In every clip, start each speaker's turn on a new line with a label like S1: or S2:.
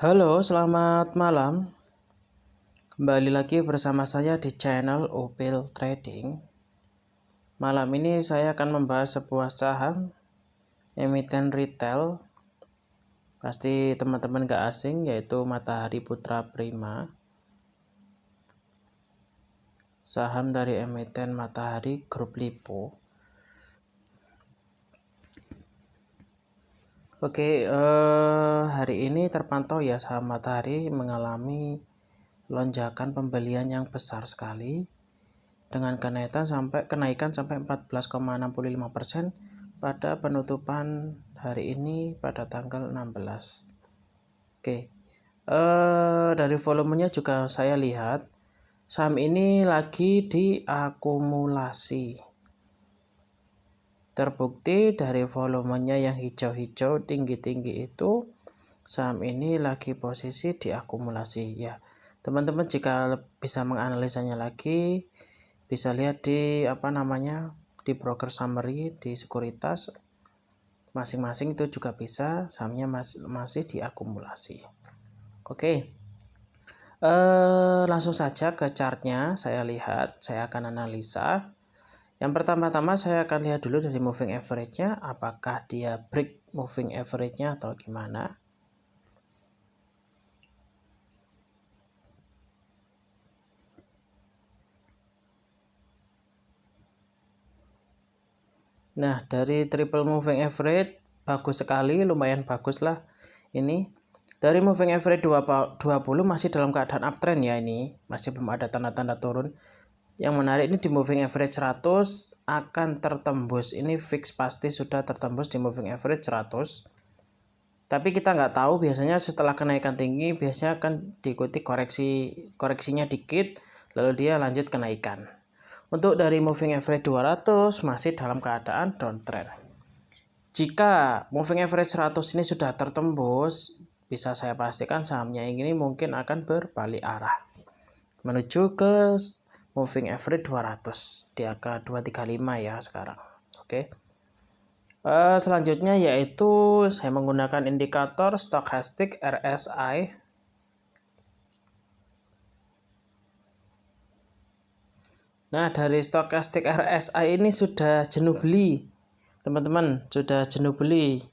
S1: Halo, selamat malam. Kembali lagi bersama saya di channel Upil Trading. Malam ini saya akan membahas sebuah saham emiten retail. Pasti teman-teman gak asing, yaitu Matahari Putra Prima. Saham dari emiten Matahari Grup Lipo. Oke, hari ini terpantau ya saham Matahari mengalami lonjakan pembelian yang besar sekali dengan kenaikan sampai 14,65% pada penutupan hari ini pada tanggal 16. Oke, dari volumenya juga saya lihat saham ini lagi diakumulasi. Terbukti dari volumenya yang hijau-hijau tinggi-tinggi itu saham ini lagi posisi diakumulasi ya. Teman-teman jika bisa menganalisanya lagi bisa lihat di di broker summary di sekuritas masing-masing itu juga bisa sahamnya masih diakumulasi. Oke, langsung saja ke chartnya. Saya akan analisa. Yang pertama-tama saya akan lihat dulu dari moving average-nya, apakah dia break moving average-nya atau gimana. Nah, dari triple moving average bagus sekali, lumayan bagus lah ini. Dari moving average 20 masih dalam keadaan uptrend ya ini, masih belum ada tanda-tanda turun. Yang menarik ini di moving average 100 akan tertembus. Ini fix pasti sudah tertembus di moving average 100. Tapi kita nggak tahu, biasanya setelah kenaikan tinggi biasanya akan diikuti koreksinya dikit lalu dia lanjut kenaikan. Untuk dari moving average 200 masih dalam keadaan downtrend. Jika moving average 100 ini sudah tertembus, bisa saya pastikan sahamnya ini mungkin akan berbalik arah menuju ke moving average 200 di angka 235 ya sekarang. Oke. Selanjutnya yaitu saya menggunakan indikator stochastic RSI. Nah, dari stochastic RSI ini sudah jenuh beli. Teman-teman, sudah jenuh beli.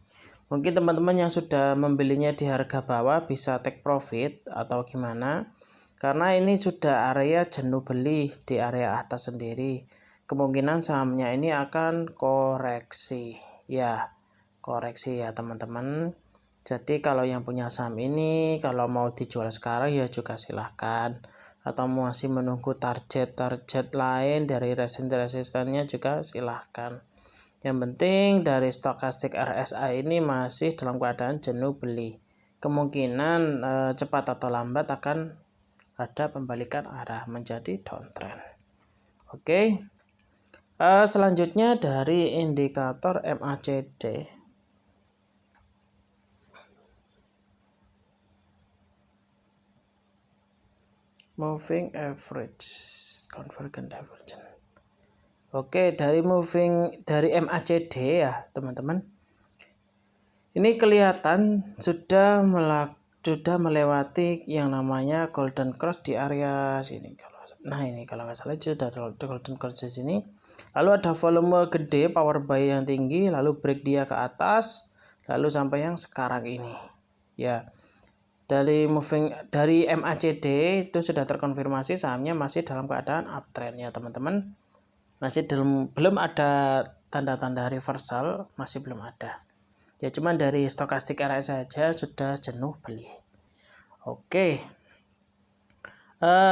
S1: Mungkin teman-teman yang sudah membelinya di harga bawah bisa take profit atau gimana. Karena ini sudah area jenuh beli di area atas sendiri. Kemungkinan sahamnya ini akan koreksi. Ya, koreksi ya teman-teman. Jadi kalau yang punya saham ini, kalau mau dijual sekarang ya juga silahkan. Atau masih menunggu target-target lain dari resisten-resistennya juga silahkan. Yang penting dari stochastic RSI ini masih dalam keadaan jenuh beli. Kemungkinan cepat atau lambat akan ada pembalikan arah menjadi downtrend. Oke. Selanjutnya dari indikator MACD. Moving average convergent divergence. Oke, dari MACD ya teman-teman. Ini kelihatan sudah melewati yang namanya golden cross di area sini. Nah ini kalau nggak salah sudah ada golden cross di sini. Lalu ada volume gede, power buy yang tinggi, lalu break dia ke atas, lalu sampai yang sekarang ini. Ya. Dari MACD itu sudah terkonfirmasi sahamnya masih dalam keadaan uptrend ya teman-teman. Masih belum ada tanda-tanda reversal, masih belum ada. Ya cuman dari stokastik RSI saja sudah jenuh beli. Oke.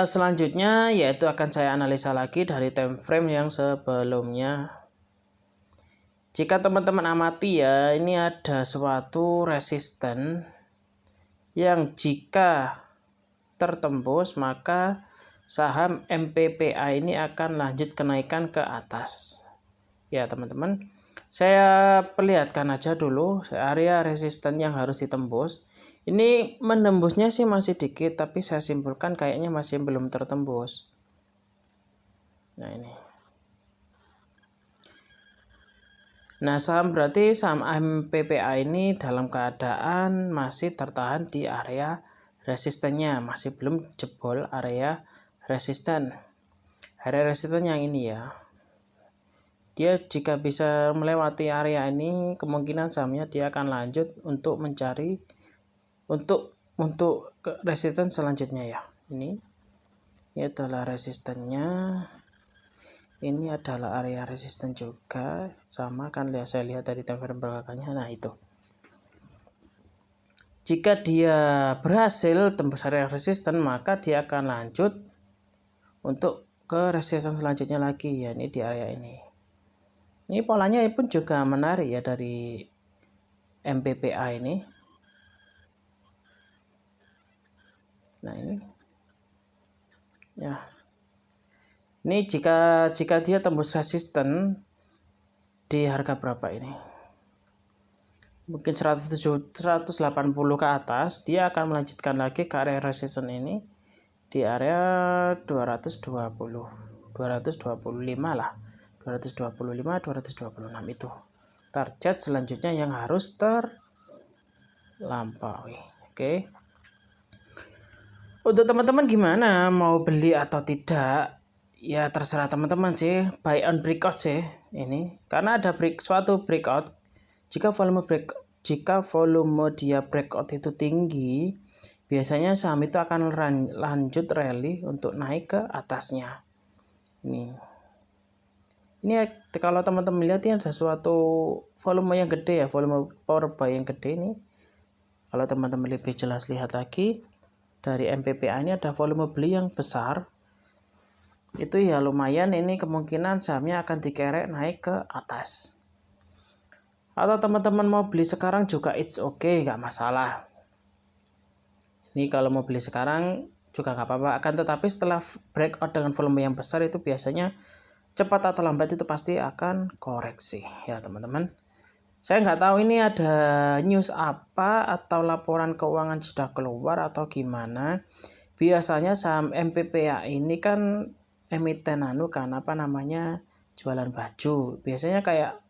S1: Selanjutnya yaitu akan saya analisa lagi dari time frame yang sebelumnya. Jika teman-teman amati ya, ini ada suatu resisten yang jika tertembus maka saham MPPA ini akan lanjut kenaikan ke atas. Ya teman-teman, saya perlihatkan aja dulu area resisten yang harus ditembus. Ini menembusnya sih masih dikit, tapi saya simpulkan kayaknya masih belum tertembus. Nah ini. Nah, berarti saham MPPA ini dalam keadaan masih tertahan di area resistennya, masih belum jebol area resisten. Area resisten yang ini ya. Dia jika bisa melewati area ini, kemungkinan sahamnya dia akan lanjut untuk mencari untuk resisten selanjutnya ya. Ini adalah resistennya. Ini adalah area resisten juga, sama kan saya lihat dari time frame belakangnya. Nah, itu. Jika dia berhasil tembus area resisten, maka dia akan lanjut untuk ke resisten selanjutnya lagi, ya ini di area ini. Ini polanya pun juga menarik ya dari MPPA ini. Nah, ini. Ya. Ini jika dia tembus resisten di harga berapa ini? Mungkin 180 ke atas, dia akan melanjutkan lagi ke area resisten ini di area 225 lah. 225, 226 itu. Target selanjutnya yang harus terlampaui. Oke. Untuk teman-teman gimana, mau beli atau tidak? Ya terserah teman-teman sih, buy on breakout sih ini. Karena ada suatu breakout, jika volume dia breakout itu tinggi, biasanya saham itu akan lanjut rally untuk naik ke atasnya. Ini kalau teman-teman lihat ini ada suatu volume yang gede ya, volume power buy yang gede ini. Kalau teman-teman lebih jelas lihat lagi, dari MPPA ini ada volume beli yang besar. Itu ya lumayan, ini kemungkinan sahamnya akan dikerek naik ke atas. Atau teman-teman mau beli sekarang juga it's okay, nggak masalah. Ini kalau mau beli sekarang juga nggak apa-apa. Akan tetapi setelah breakout dengan volume yang besar itu biasanya cepat atau lambat itu pasti akan koreksi ya teman-teman. Saya nggak tahu ini ada news apa atau laporan keuangan sudah keluar atau gimana. Biasanya saham MPPA ini kan emiten jualan baju. Biasanya kayak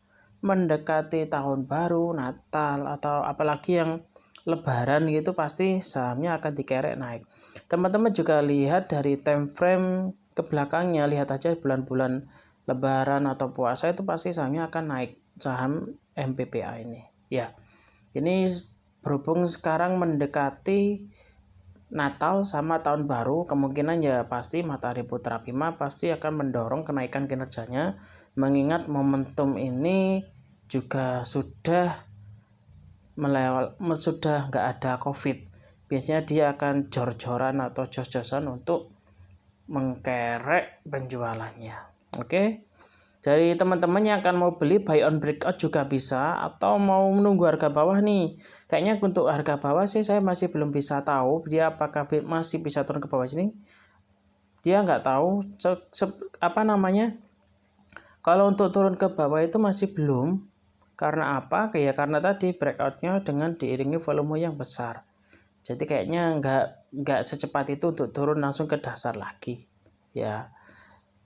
S1: mendekati tahun baru, Natal atau apalagi yang Lebaran gitu pasti sahamnya akan dikerek naik. Teman-teman juga lihat dari time frame ke belakangnya, lihat aja bulan-bulan Lebaran atau puasa itu pasti sahamnya akan naik, saham MPPA ini. Ya, ini berhubung sekarang mendekati Natal sama tahun baru, kemungkinan ya pasti Matahari Putra Bima pasti akan mendorong kenaikan kinerjanya, mengingat momentum ini juga sudah nggak ada COVID. Biasanya dia akan jor-joran atau jos-josan untuk mengkerek penjualannya. Oke. Jadi teman-teman yang akan mau beli buy on breakout juga bisa, atau mau menunggu harga bawah nih. Kayaknya untuk harga bawah sih saya masih belum bisa tahu dia apakah masih bisa turun ke bawah sini. Dia nggak tahu kalau untuk turun ke bawah itu masih belum. Karena apa? Ya karena tadi breakoutnya dengan diiringi volume yang besar. Jadi kayaknya nggak secepat itu untuk turun langsung ke dasar lagi. Ya.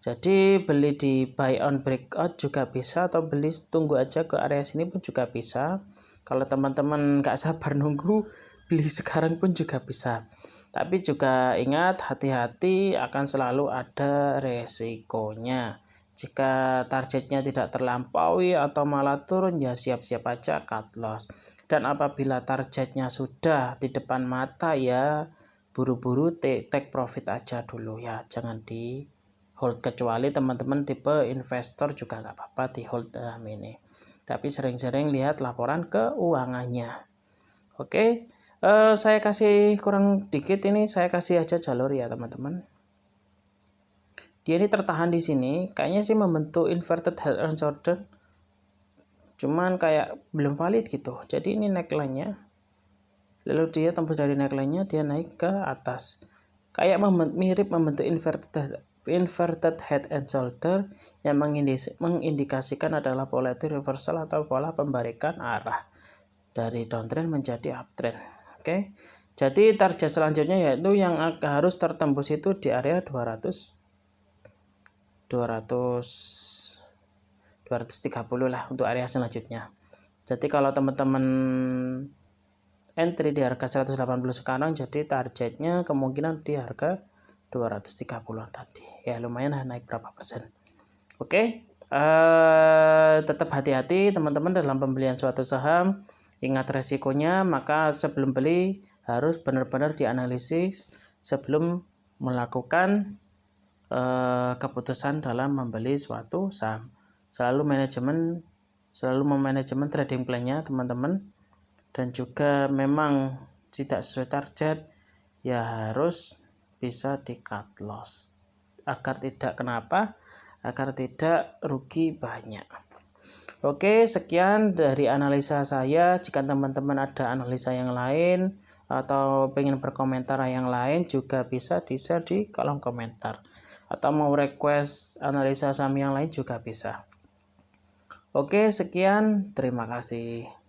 S1: Jadi beli di buy on breakout juga bisa, atau beli tunggu aja ke area sini pun juga bisa. Kalau teman-teman nggak sabar nunggu, beli sekarang pun juga bisa. Tapi juga ingat, hati-hati, akan selalu ada resikonya. Jika targetnya tidak terlampaui atau malah turun, ya siap-siap aja cut loss. Dan apabila targetnya sudah di depan mata, ya buru-buru take profit aja dulu ya, jangan di hold, kecuali teman-teman tipe investor juga nggak apa-apa di hold ini. Tapi sering-sering lihat laporan keuangannya. Oke, saya kasih kurang dikit ini, saya kasih aja jalur ya teman-teman. Dia ini tertahan di sini, kayaknya sih membentuk inverted head and shoulder, cuman kayak belum valid gitu. Jadi ini neckline-nya, lalu dia tembus dari neckline-nya, dia naik ke atas, kayak mirip membentuk inverted head and shoulder yang mengindikasikan adalah pola itu reversal atau pola pembalikan arah dari downtrend menjadi uptrend. Oke. Jadi target selanjutnya yaitu yang harus tertembus itu di area 200 230 lah untuk area selanjutnya. Jadi kalau teman-teman entry di harga 180 sekarang, jadi targetnya kemungkinan di harga 230 tadi. Ya lumayan naik berapa persen. Oke, tetap hati-hati teman-teman dalam pembelian suatu saham. Ingat resikonya, maka sebelum beli harus benar-benar dianalisis sebelum melakukan keputusan dalam membeli suatu saham. Selalu memanajemen trading plan-nya teman-teman, dan juga memang tidak sesuai target ya harus bisa di cut loss agar tidak rugi banyak. Oke, sekian dari analisa saya. Jika teman-teman ada analisa yang lain atau pengen berkomentar yang lain, juga bisa di-share di kolom komentar. Atau mau request analisa saham yang lain juga bisa. Oke, sekian. Terima kasih.